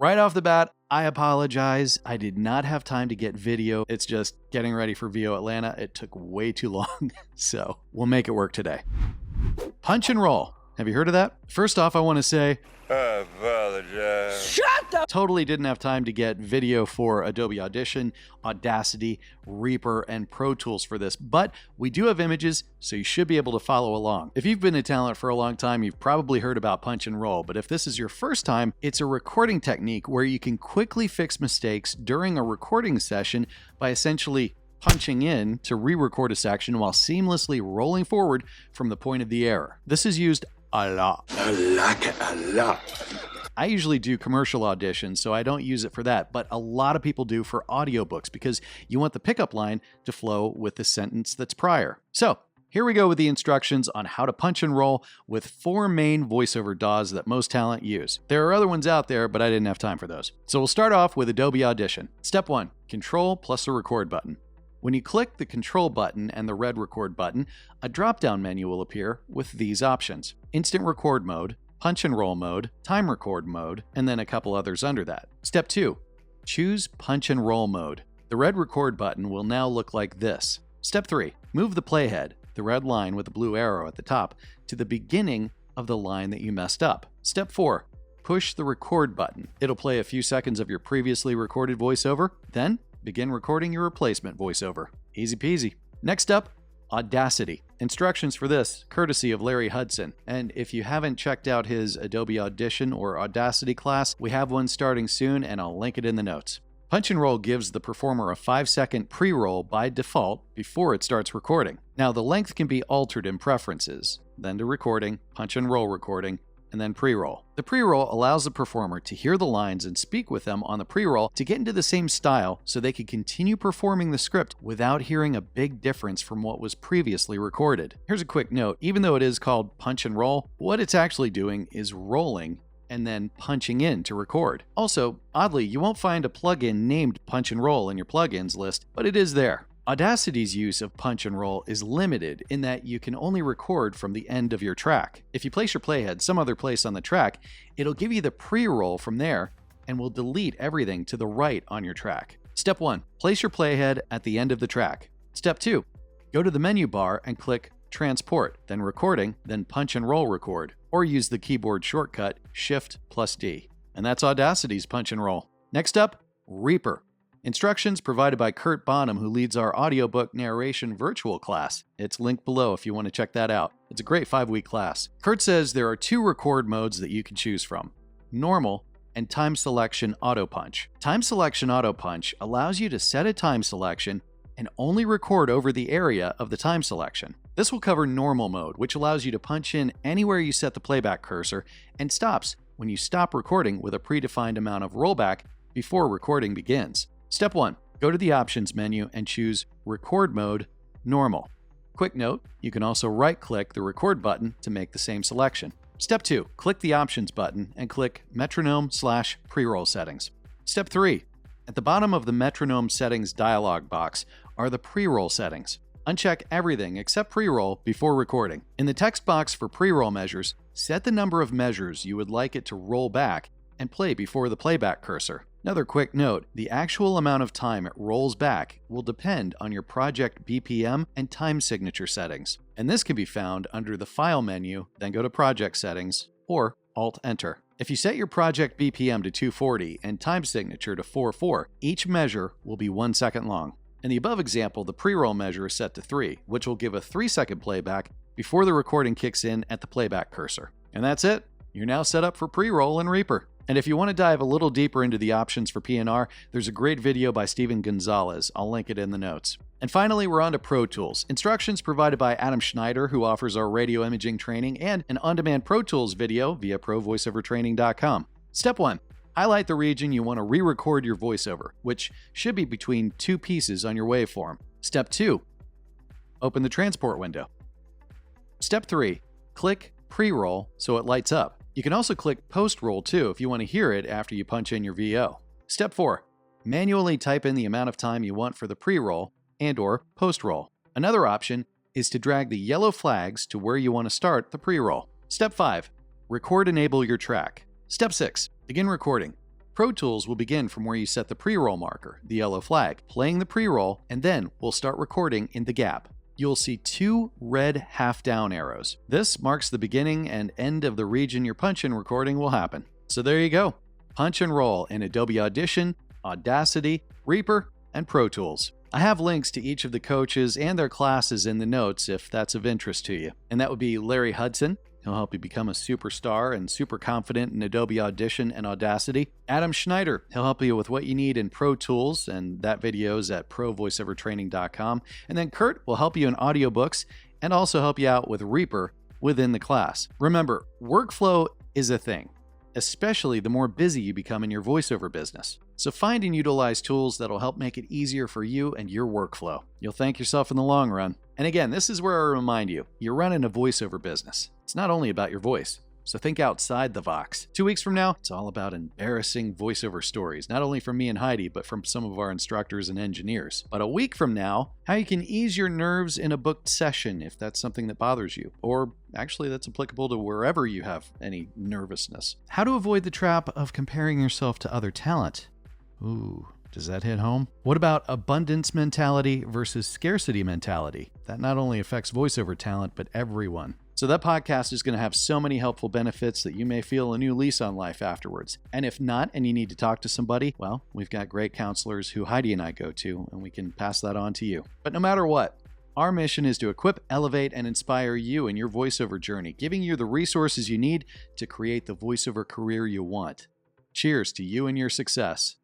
Right off the bat, I apologize. I did not have time to get video. It's just getting ready for VO Atlanta. It took way too long, so we'll make it work today. Punch and roll. Have you heard of that? First off, I want to say, I apologize. Shut up! Totally didn't have time to get video for Adobe Audition, Audacity, Reaper, and Pro Tools for this, but we do have images, so you should be able to follow along. If you've been a talent for a long time, you've probably heard about punch and roll, but if this is your first time, it's a recording technique where you can quickly fix mistakes during a recording session by essentially punching in to re-record a section while seamlessly rolling forward from the point of the error. This is used a lot. I like it a lot. I usually do commercial auditions, so I don't use it for that, but a lot of people do for audiobooks because you want the pickup line to flow with the sentence that's prior. So here we go with the instructions on how to punch and roll with 4 main voiceover DAWs that most talent use. There are other ones out there, but I didn't have time for those. So we'll start off with Adobe Audition. Step 1, Control plus the record button. When you click the Control button and the red record button, a drop-down menu will appear with these options: Instant Record Mode, Punch and Roll Mode, Time Record Mode, and then a couple others under that. Step 2, choose Punch and Roll Mode. The red record button will now look like this. Step 3, move the playhead, the red line with the blue arrow at the top, to the beginning of the line that you messed up. Step 4, push the record button. It'll play a few seconds of your previously recorded voiceover, then begin recording your replacement voiceover. Easy peasy. Next up, Audacity. Instructions for this, courtesy of Larry Hudson. And if you haven't checked out his Adobe Audition or Audacity class, we have one starting soon and I'll link it in the notes. Punch and roll gives the performer a 5-second pre-roll by default before it starts recording. Now the length can be altered in preferences, then to recording, punch and roll recording, and then pre-roll. The pre-roll allows the performer to hear the lines and speak with them on the pre-roll to get into the same style so they can continue performing the script without hearing a big difference from what was previously recorded. Here's a quick note: even though it is called punch and roll, what it's actually doing is rolling and then punching in to record. Also, oddly, you won't find a plugin named Punch and Roll in your plugins list, but it is there. Audacity's use of punch and roll is limited in that you can only record from the end of your track. If you place your playhead some other place on the track, it'll give you the pre-roll from there and will delete everything to the right on your track. Step 1, place your playhead at the end of the track. Step 2, go to the menu bar and click Transport, then Recording, then Punch and Roll Record, or use the keyboard shortcut Shift+D. And that's Audacity's punch and roll. Next up, Reaper. Instructions provided by CURT, who leads our audiobook narration virtual class. It's linked below if you want to check that out. It's a great 5-week class. CURT says there are 2 record modes that you can choose from: Normal and Time Selection Auto Punch. Time Selection Auto Punch allows you to set a time selection and only record over the area of the time selection. This will cover Normal mode, which allows you to punch in anywhere you set the playback cursor and stops when you stop recording with a predefined amount of rollback before recording begins. Step 1, go to the Options menu and choose Record Mode Normal. Quick note, you can also right-click the Record button to make the same selection. Step 2, click the Options button and click Metronome/Pre-roll Settings. Step 3, at the bottom of the Metronome Settings dialog box are the pre-roll settings. Uncheck everything except pre-roll before recording. In the text box for pre-roll measures, set the number of measures you would like it to roll back and play before the playback cursor. Another quick note, the actual amount of time it rolls back will depend on your project BPM and time signature settings. And this can be found under the File menu, then go to Project Settings, or Alt-Enter. If you set your project BPM to 240 and time signature to 44, each measure will be 1 second long. In the above example, the pre-roll measure is set to 3, which will give a 3-second playback before the recording kicks in at the playback cursor. And that's it. You're now set up for pre-roll in Reaper. And if you want to dive a little deeper into the options for PNR, there's a great video by Steven Gonzalez. I'll link it in the notes. And finally, we're on to Pro Tools. Instructions provided by Adam Schneider, who offers our radio imaging training, and an on-demand Pro Tools video via provoiceovertraining.com. Step 1. Highlight the region you want to re-record your voiceover, which should be between 2 pieces on your waveform. Step 2. Open the transport window. Step 3. Click Pre-roll so it lights up. You can also click Post-roll too if you want to hear it after you punch in your VO. Step 4. Manually type in the amount of time you want for the pre-roll and/or post-roll. Another option is to drag the yellow flags to where you want to start the pre-roll. Step 5. Record enable your track. Step 6. Begin recording. Pro Tools will begin from where you set the pre-roll marker, the yellow flag, playing the pre-roll, and then we'll start recording in the gap. You'll see 2 red half-down arrows. This marks the beginning and end of the region your punch-in recording will happen. So there you go. Punch and roll in Adobe Audition, Audacity, Reaper, and Pro Tools. I have links to each of the coaches and their classes in the notes if that's of interest to you. And that would be Larry Hudson. He'll help you become a superstar and super confident in Adobe Audition and Audacity. Adam Schneider, he'll help you with what you need in Pro Tools, and that video is at provoiceovertraining.com. And then CURT will help you in audiobooks and also help you out with Reaper within the class. Remember, workflow is a thing, especially the more busy you become in your voiceover business. So find and utilize tools that'll help make it easier for you and your workflow. You'll thank yourself in the long run. And again, this is where I remind you, you're running a voiceover business. It's not only about your voice, so think outside the box. 2 weeks from now, it's all about embarrassing voiceover stories, not only from me and Heidi, but from some of our instructors and engineers. But a week from now, how you can ease your nerves in a booked session if that's something that bothers you, or actually that's applicable to wherever you have any nervousness. How to avoid the trap of comparing yourself to other talent. Ooh, does that hit home? What about abundance mentality versus scarcity mentality? That not only affects voiceover talent, but everyone. So that podcast is going to have so many helpful benefits that you may feel a new lease on life afterwards. And if not, and you need to talk to somebody, well, we've got great counselors who Heidi and I go to, and we can pass that on to you. But no matter what, our mission is to equip, elevate, and inspire you in your voiceover journey, giving you the resources you need to create the voiceover career you want. Cheers to you and your success.